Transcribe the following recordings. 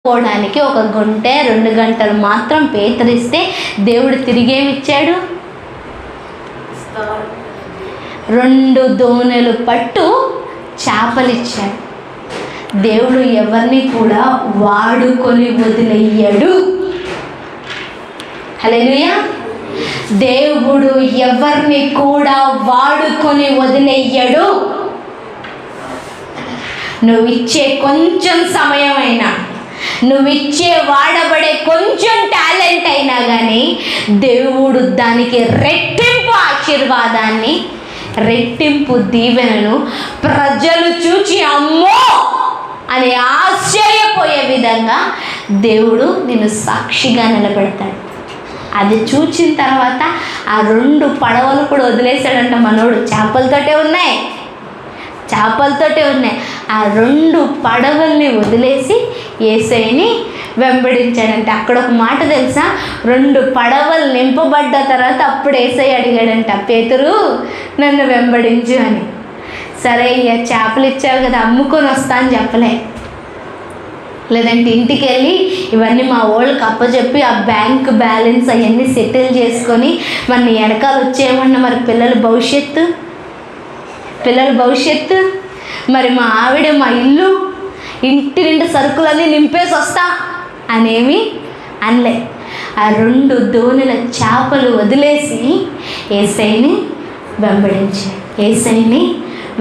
పోవడానికి 1 గంట 2 గంటలు మాత్రం పేతురిస్తే దేవుడు తిరిగేమిచ్చాడు? 2 దోణెలు పట్టు చేపలిచ్చాడు. దేవుడు ఎవరిని కూడా వాడుకొని వదిలేయడు. హల్లెలూయా. దేవుడు ఎవరిని కూడా వాడుకొని వదిలేయడు. నువ్విచ్చే కొంచెం సమయమైనా, నువ్విచ్చే వాడబడే కొంచెం టాలెంట్ అయినా కానీ దేవుడు దానికి రెట్టింపు ఆశీర్వాదాన్ని, రెట్టింపు దీవెనను ప్రజలు చూచి అమ్మో అని ఆశ్చర్యపోయే విధంగా దేవుడు నిన్ను సాక్షిగా నిలబెడతాడు. అది చూచిన తర్వాత ఆ 2 పడవలు కూడా వదిలేశాడంట మనోడు. చేపలతోటే ఉన్నాయి. ఆ 2 పడవల్ని వదిలేసి యేసయ్యని వెంబడించాడంట. అక్కడ ఒక మాట తెలుసా? 2 పడవలు నింపబడ్డ తర్వాత అప్పుడు యేసయ్య అడిగాడంట, పేతురు నన్ను వెంబడించు అని. సరే ఇక చేపలు ఇచ్చావు కదా, అమ్ముకొని వస్తా అని చెప్పలే. లేదంటే ఇంటికి వెళ్ళి ఇవన్నీ మా వాళ్ళకి అప్పచెప్పి ఆ బ్యాంక్ బ్యాలెన్స్ అవన్నీ సెటిల్ చేసుకొని మన వెనకాల వచ్చేయమన్నా మరి పిల్లల భవిష్యత్తు, మరి మా ఆవిడ, మా ఇల్లు, ఇంటి నిండా సరుకులన్నీ నింపేసి వస్తా అనేమి అనలే. ఆ 2 దోణెల చేపలు వదిలేసి యేసయ్యని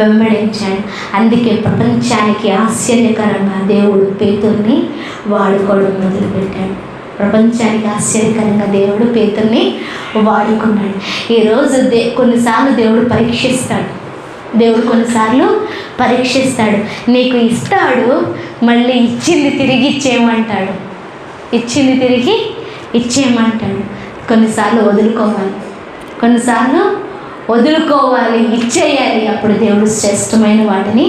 వెంబడించాడు. అందుకే ప్రపంచానికి ఆశ్చర్యకరంగా దేవుడు పేతుర్ని వాడుకోవడం మొదలుపెట్టాడు. ప్రపంచానికి ఆశ్చర్యకరంగా దేవుడు పేతుర్ని వాడుకున్నాడు. ఈరోజు కొన్నిసార్లు దేవుడు పరీక్షిస్తాడు. నీకు ఇస్తాడు, మళ్ళీ ఇచ్చింది తిరిగి ఇచ్చేయమంటాడు. కొన్నిసార్లు వదులుకోవాలి, ఇచ్చేయాలి. అప్పుడు దేవుడు శ్రేష్టమైన వాటిని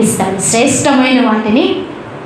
ఇస్తాడు, శ్రేష్టమైన వాటిని